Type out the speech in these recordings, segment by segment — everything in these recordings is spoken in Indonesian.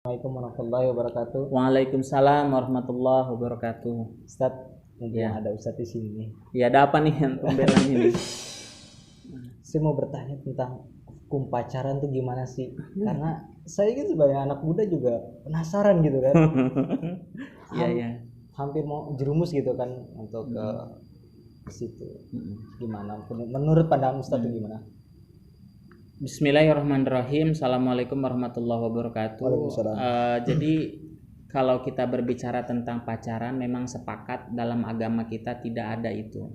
Assalamualaikum warahmatullahi wabarakatuh. Waalaikumsalam warahmatullahi wabarakatuh. Ustaz, Ya. ada Ustaz di sini. Ya, ada apa nih yang pembelaan ini? Saya mau bertanya tentang hukum pacaran tuh gimana sih? Karena saya gitu sebagai anak muda juga penasaran gitu kan. Iya, ya. Hampir mau jerumus gitu kan untuk ke situ. Gimana? Menurut pandangan Ustaz tuh gimana? Bismillahirrahmanirrahim. Assalamualaikum warahmatullahi wabarakatuh. Waalaikumsalam. Jadi kalau kita berbicara tentang pacaran, memang sepakat dalam agama kita tidak ada itu.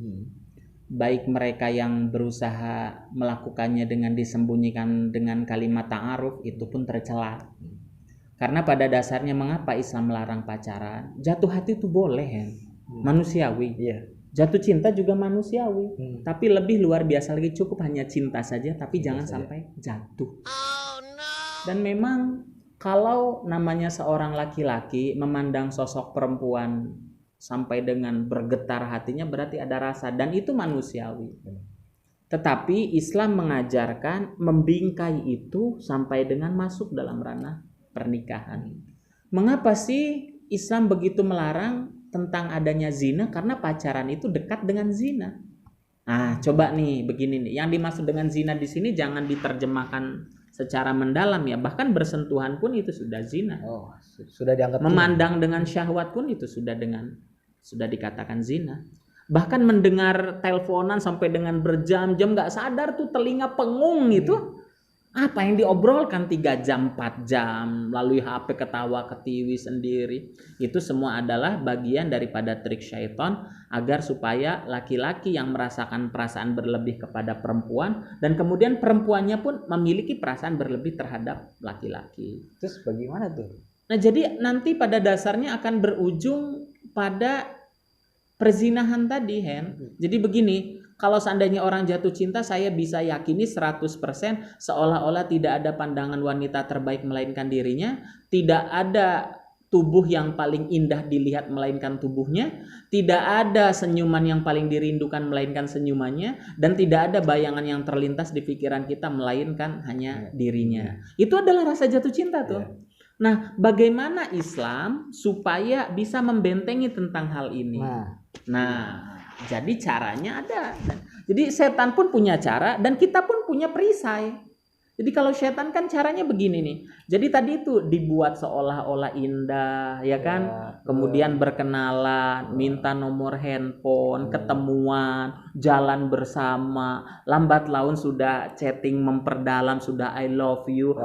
Baik mereka yang berusaha melakukannya dengan disembunyikan dengan kalimat ta'aruf, itu pun tercela. Karena pada dasarnya mengapa Islam melarang pacaran? Jatuh hati itu boleh ya, manusiawi. Iya. Jatuh cinta juga manusiawi. Tapi lebih luar biasa lagi, cukup hanya cinta saja, tapi jangan sampai jatuh. Dan memang kalau namanya seorang laki-laki memandang sosok perempuan sampai dengan bergetar hatinya, berarti ada rasa, dan itu manusiawi. Tetapi Islam mengajarkan membingkai itu sampai dengan masuk dalam ranah pernikahan. Mengapa sih Islam begitu melarang tentang adanya zina? Karena pacaran itu dekat dengan zina. Nah, coba nih begini nih, yang dimaksud dengan zina di sini jangan diterjemahkan secara mendalam ya, bahkan bersentuhan pun itu sudah zina. Oh, sudah dianggap memandang dengan syahwat pun itu sudah dikatakan zina. Bahkan mendengar teleponan sampai dengan berjam-jam nggak sadar tuh telinga pengung itu. Apa yang diobrolkan 3 jam 4 jam lalu HP ketawa ketiwi sendiri, itu semua adalah bagian daripada trik syaitan agar supaya laki-laki yang merasakan perasaan berlebih kepada perempuan, dan kemudian perempuannya pun memiliki perasaan berlebih terhadap laki-laki. Terus bagaimana tuh? Nah, jadi nanti pada dasarnya akan berujung pada perzinahan tadi, Hen. Jadi begini, kalau seandainya orang jatuh cinta, saya bisa yakini 100% seolah-olah tidak ada pandangan wanita terbaik melainkan dirinya, tidak ada tubuh yang paling indah dilihat melainkan tubuhnya, tidak ada senyuman yang paling dirindukan melainkan senyumannya, dan tidak ada bayangan yang terlintas di pikiran kita melainkan hanya dirinya. Itu adalah rasa jatuh cinta tuh. Nah, bagaimana Islam supaya bisa membentengi tentang hal ini? Nah, jadi caranya ada. Jadi setan pun punya cara dan kita pun punya perisai. Jadi kalau setan kan caranya begini nih. Jadi tadi itu dibuat seolah-olah indah, ya kan? Kemudian berkenalan, minta nomor handphone, ketemuan, jalan bersama, lambat laun sudah chatting memperdalam, sudah I love you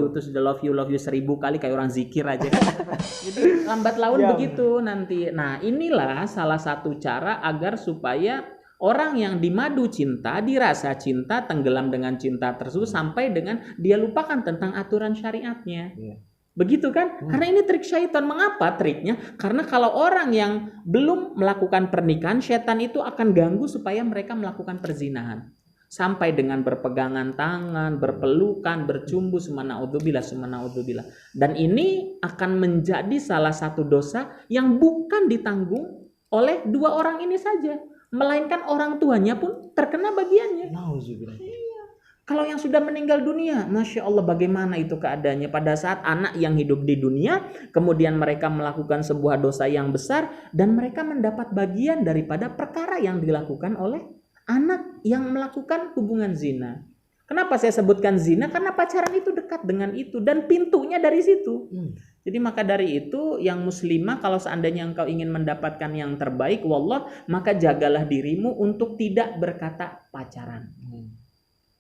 itu sudah love you 1000 kali kayak orang zikir aja kan. Jadi lambat laun begitu nanti. Nah, inilah salah satu cara agar supaya orang yang dimadu cinta, dirasa cinta, tenggelam dengan cinta tersebut sampai dengan dia lupakan tentang aturan syariatnya. Begitu kan? Karena ini trik syaitan. Mengapa triknya? Karena kalau orang yang belum melakukan pernikahan, syaitan itu akan ganggu supaya mereka melakukan perzinahan. Sampai dengan berpegangan tangan, berpelukan, bercumbu, subhanallah. Dan ini akan menjadi salah satu dosa yang bukan ditanggung oleh 2 orang ini saja, melainkan orang tuanya pun terkena bagiannya. Kalau yang sudah meninggal dunia, Masya Allah bagaimana itu keadaannya pada saat anak yang hidup di dunia, kemudian mereka melakukan sebuah dosa yang besar, dan mereka mendapat bagian daripada perkara yang dilakukan oleh anak yang melakukan hubungan zina. Kenapa saya sebutkan zina? Karena pacaran itu dekat dengan itu, dan pintunya dari situ. Jadi maka dari itu yang muslimah, kalau seandainya engkau ingin mendapatkan yang terbaik, wallah, maka jagalah dirimu untuk tidak berkata pacaran.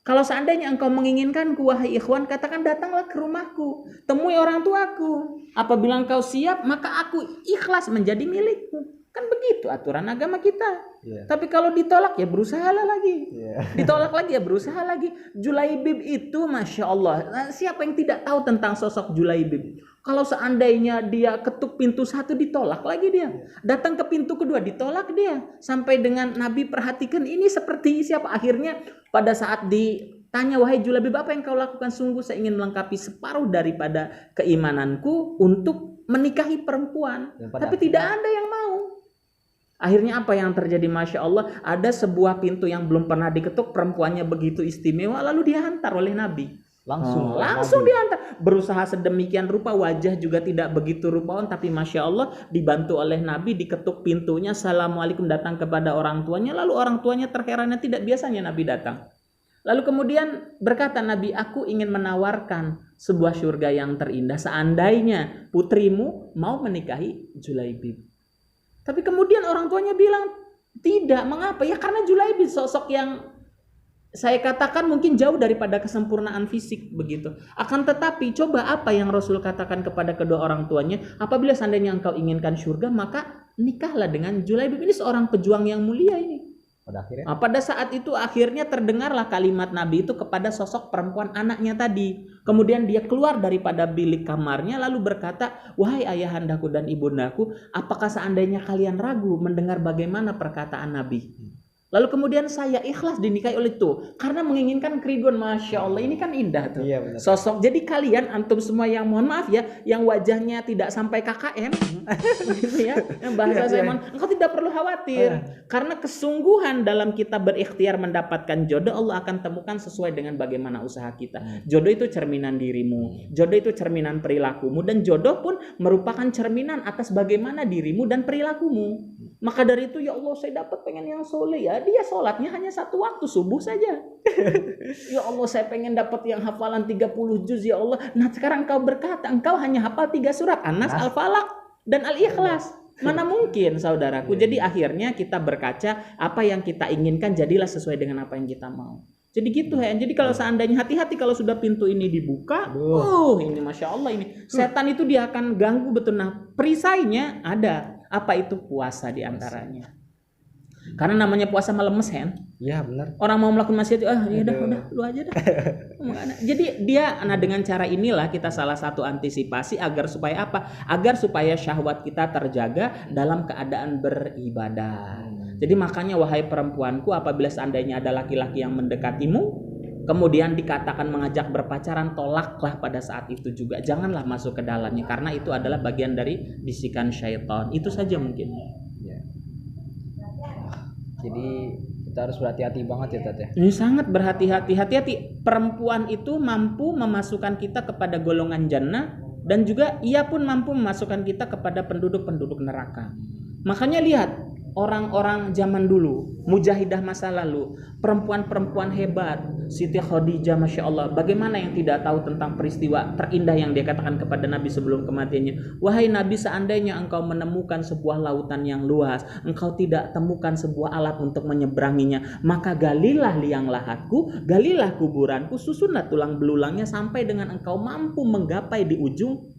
Kalau seandainya engkau menginginkanku, wahai ikhwan, katakan datanglah ke rumahku, temui orang tuaku. Apabila engkau siap, maka aku ikhlas menjadi milikmu. Kan begitu aturan agama kita. Tapi kalau ditolak ya berusaha lagi. Ditolak lagi ya berusaha lagi. Julaibib itu Masya Allah. Siapa yang tidak tahu tentang sosok Julaibib? Kalau seandainya dia ketuk pintu 1 ditolak lagi dia. Datang ke pintu kedua ditolak dia. Sampai dengan Nabi perhatikan ini seperti siapa. Akhirnya pada saat ditanya, wahai Julaibib, apa yang kau lakukan? Sungguh saya ingin melengkapi separuh daripada keimananku untuk menikahi perempuan. Tapi tidak ada yang mau. Akhirnya apa yang terjadi? Masya Allah, ada sebuah pintu yang belum pernah diketuk, perempuannya begitu istimewa, lalu dihantar oleh Nabi. langsung langsung Nabi. diantar, berusaha sedemikian rupa, wajah juga tidak begitu rupawan, tapi masya Allah dibantu oleh Nabi, diketuk pintunya, assalamualaikum, datang kepada orang tuanya, lalu orang tuanya terherannya, tidak biasanya Nabi datang. Lalu kemudian berkata Nabi, aku ingin menawarkan sebuah surga yang terindah seandainya putrimu mau menikahi Julaibib. Tapi kemudian orang tuanya bilang tidak. Mengapa? Ya karena Julaibib sosok yang saya katakan mungkin jauh daripada kesempurnaan fisik begitu. Akan tetapi coba apa yang Rasul katakan kepada kedua orang tuanya, apabila seandainya engkau inginkan surga maka nikahlah dengan Julaibib. Ini seorang pejuang yang mulia ini. Pada saat itu akhirnya terdengarlah kalimat Nabi itu kepada sosok perempuan anaknya tadi. Kemudian dia keluar daripada bilik kamarnya lalu berkata, wahai ayahandaku dan ibundaku, apakah seandainya kalian ragu mendengar bagaimana perkataan Nabi? Lalu kemudian saya ikhlas dinikahi oleh itu karena menginginkan keriduan. Masya Allah, ini kan indah tuh. Iya, sosok. Jadi kalian antum semua yang mohon maaf ya, yang wajahnya tidak sampai KKN, gitu ya, yang bahasa saya mohon, engkau tidak perlu khawatir karena kesungguhan dalam kita berikhtiar mendapatkan jodoh, Allah akan temukan sesuai dengan bagaimana usaha kita. Jodoh itu cerminan dirimu, jodoh itu cerminan perilakumu, dan jodoh pun merupakan cerminan atas bagaimana dirimu dan perilakumu. Maka dari itu ya Allah, saya dapat pengen yang soleh ya. Dia sholatnya hanya satu waktu, subuh saja. Ya Allah, saya pengen dapat yang hafalan 30 juz ya Allah. Nah sekarang engkau berkata engkau hanya hafal 3 surat, An-Nas, Al-Falaq, dan Al-Ikhlas. Mana mungkin saudaraku. Jadi akhirnya kita berkaca, apa yang kita inginkan jadilah sesuai dengan apa yang kita mau. Jadi gitu ya. Jadi kalau seandainya hati-hati kalau sudah pintu ini dibuka, ini Masya Allah ini. Setan itu dia akan ganggu betul. Nah perisainya ada. Apa itu? Puasa diantaranya. Karena namanya puasa melemes, Iya benar. Orang mau melakukan maksiat, ya udah lu aja dah. Jadi dia, dengan cara inilah kita salah satu antisipasi agar supaya apa? Agar supaya syahwat kita terjaga dalam keadaan beribadah. Jadi makanya wahai perempuanku, apabila seandainya ada laki-laki yang mendekatimu, kemudian dikatakan mengajak berpacaran, tolaklah pada saat itu juga. Janganlah masuk ke dalamnya karena itu adalah bagian dari bisikan syaitan. Itu saja mungkin. Jadi kita harus berhati-hati banget ya Tat ya. Ini sangat berhati-hati. Hati-hati. Perempuan itu mampu memasukkan kita kepada golongan jannah dan juga ia pun mampu memasukkan kita kepada penduduk-penduduk neraka. Makanya lihat orang-orang zaman dulu, mujahidah masa lalu, perempuan-perempuan hebat, Siti Khadijah, Masya Allah, bagaimana yang tidak tahu tentang peristiwa terindah yang dia katakan kepada Nabi sebelum kematiannya. Wahai Nabi, seandainya engkau menemukan sebuah lautan yang luas, engkau tidak temukan sebuah alat untuk menyeberanginya, maka galilah liang lahatku, galilah kuburanku, susunlah tulang belulangnya sampai dengan engkau mampu menggapai di ujung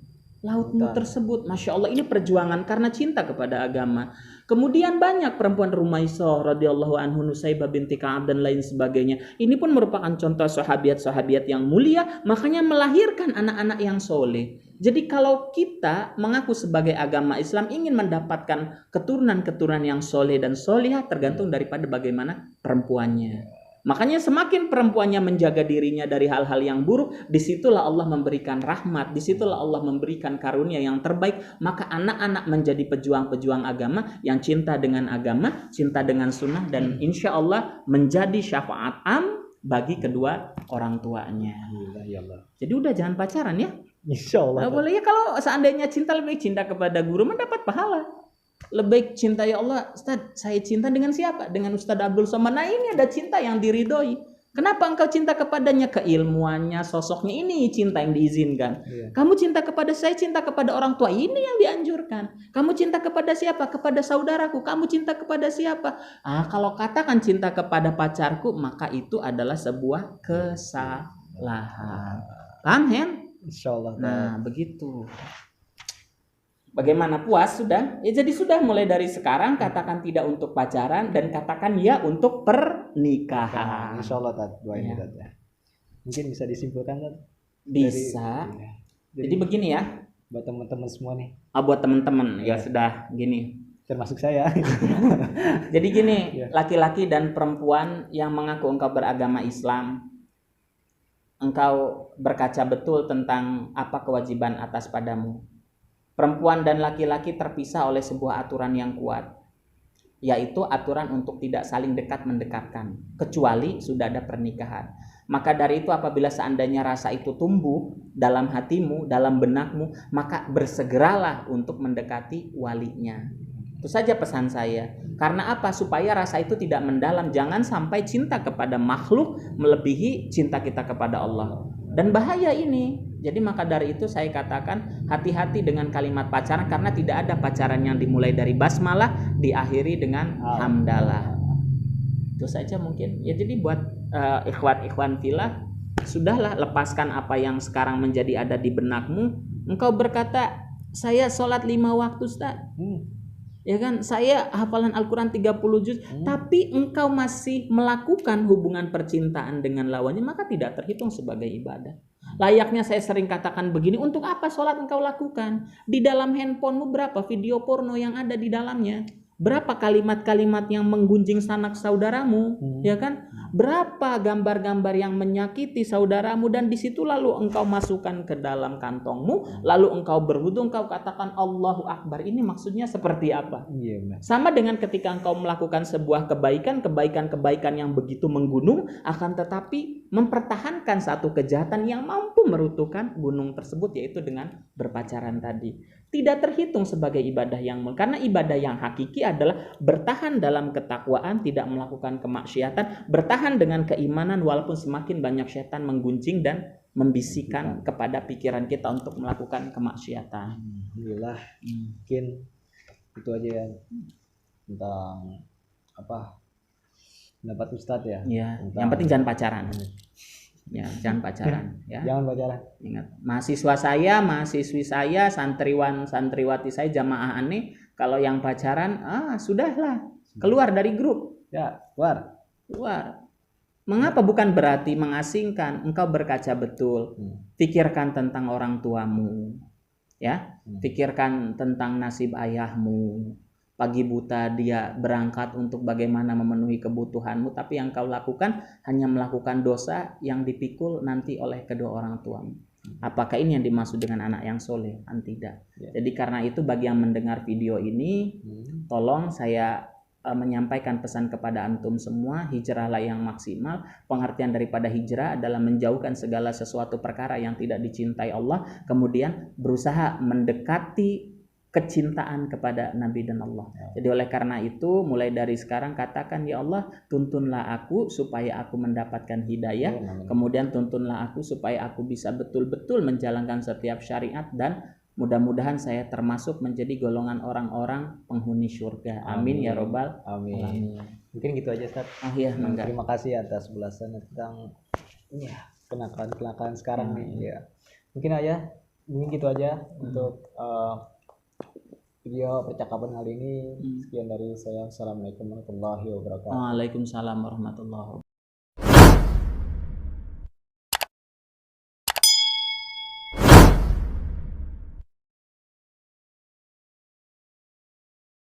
lautmu tersebut. Masya Allah, ini perjuangan karena cinta kepada agama. Kemudian banyak perempuan Rumaisah radhiyallahu anhu, Nusaibah binti Ka'ab dan lain sebagainya. Ini pun merupakan contoh sahabiat-sahabiat yang mulia, makanya melahirkan anak-anak yang soleh. Jadi kalau kita mengaku sebagai agama Islam ingin mendapatkan keturunan-keturunan yang soleh dan solihah, tergantung daripada bagaimana perempuannya. Makanya semakin perempuannya menjaga dirinya dari hal-hal yang buruk, disitulah Allah memberikan rahmat, disitulah Allah memberikan karunia yang terbaik. Maka anak-anak menjadi pejuang-pejuang agama yang cinta dengan agama, cinta dengan sunnah, dan insya Allah menjadi syafaat am bagi kedua orang tuanya. Jadi udah jangan pacaran ya. Insya Allah. Boleh ya, kalau seandainya cinta, lebih cinta kepada guru mendapat pahala. Lebih cinta, ya Allah, Ustadz, saya cinta dengan siapa? Dengan Ustadz Abdul Somad. Nah ini ada cinta yang diridhoi. Kenapa engkau cinta kepadanya? Keilmuannya, sosoknya, ini cinta yang diizinkan. Kamu cinta kepada saya, cinta kepada orang tua, ini yang dianjurkan. Kamu cinta kepada siapa? Kepada saudaraku. Kamu cinta kepada siapa? Kalau katakan cinta kepada pacarku, maka itu adalah sebuah kesalahan. Paham, Hen? Insya Allah. Nah begitu. Bagaimana, puas sudah? Ya jadi sudah, mulai dari sekarang katakan tidak untuk pacaran dan katakan ya untuk pernikahan. Insya Allah Tat, doain ya. Tat ya. Mungkin bisa disimpulkan Tat? Bisa. Jadi begini ya. Buat teman-teman semua nih. Buat teman-teman ya sudah gini. Termasuk saya. Jadi gini, laki-laki dan perempuan yang mengaku engkau beragama Islam, engkau berkaca betul tentang apa kewajiban atas padamu. Perempuan dan laki-laki terpisah oleh sebuah aturan yang kuat, yaitu aturan untuk tidak saling dekat mendekatkan, kecuali sudah ada pernikahan. Maka dari itu apabila seandainya rasa itu tumbuh dalam hatimu, dalam benakmu, maka bersegeralah untuk mendekati walinya. Itu saja pesan saya. Karena apa? Supaya rasa itu tidak mendalam. Jangan sampai cinta kepada makhluk melebihi cinta kita kepada Allah. Dan bahaya ini. Jadi maka dari itu saya katakan hati-hati dengan kalimat pacaran, karena tidak ada pacaran yang dimulai dari basmalah diakhiri dengan hamdalah. Itu saja mungkin. Ya jadi buat ikhwan-ikhwan fillah, sudahlah, lepaskan apa yang sekarang menjadi ada di benakmu. Engkau berkata, saya sholat 5 waktu Ustaz. Ya kan, saya hafalan Al-Quran 30 juz, tapi engkau masih melakukan hubungan percintaan dengan lawannya, maka tidak terhitung sebagai ibadah. Layaknya saya sering katakan begini, untuk apa sholat engkau lakukan? Di dalam handphonemu berapa video porno yang ada di dalamnya? Berapa kalimat-kalimat yang menggunjing sanak saudaramu, ya kan? Berapa gambar-gambar yang menyakiti saudaramu, dan di situ lalu engkau masukkan ke dalam kantongmu, lalu engkau berwudu, engkau katakan Allahu Akbar. Ini maksudnya seperti apa? Sama dengan ketika engkau melakukan sebuah kebaikan yang begitu menggunung, akan tetapi mempertahankan satu kejahatan yang mampu meruntuhkan gunung tersebut, yaitu dengan berpacaran tadi. Tidak terhitung sebagai ibadah yang mulia, karena ibadah yang hakiki adalah bertahan dalam ketakwaan, tidak melakukan kemaksiatan, bertahan dengan keimanan walaupun semakin banyak setan menggunjing dan membisikkan kepada pikiran kita untuk melakukan kemaksiatan. Alhamdulillah, mungkin itu aja ya tentang apa pendapat Ustadz ya. Ya, yang penting jangan pacaran. Ya, jangan pacaran ya. Jangan pacaran. Ingat, mahasiswa saya, mahasiswi saya, santriwati saya, jamaah aneh, kalau yang pacaran, sudahlah, keluar dari grup. Ya, keluar. Mengapa? Bukan berarti mengasingkan. Engkau berkaca betul. Pikirkan tentang orang tuamu. Ya, pikirkan tentang nasib ayahmu. Pagi buta dia berangkat untuk bagaimana memenuhi kebutuhanmu, tapi yang kau lakukan hanya melakukan dosa yang dipikul nanti oleh kedua orang tuamu. Apakah ini yang dimaksud dengan anak yang soleh? Tidak. Jadi karena itu bagi yang mendengar video ini, tolong saya menyampaikan pesan kepada antum semua, hijrahlah yang maksimal. Pengertian daripada hijrah adalah menjauhkan segala sesuatu perkara yang tidak dicintai Allah, kemudian berusaha mendekati kecintaan kepada Nabi dan Allah. Jadi oleh karena itu mulai dari sekarang katakan, ya Allah, tuntunlah aku supaya aku mendapatkan hidayah, kemudian tuntunlah aku supaya aku bisa betul-betul menjalankan setiap syariat, dan mudah-mudahan saya termasuk menjadi golongan orang-orang penghuni surga. Amin ya robbal alamin. Mungkin gitu aja Ustaz. Terima kasih atas ulasannya tentang kenakalan sekarang nih ya. Mungkin gitu aja untuk video percakapan kali ini. Sekian dari saya. Assalamualaikum warahmatullahi wabarakatuh. Waalaikumsalam warahmatullahi wabarakatuh.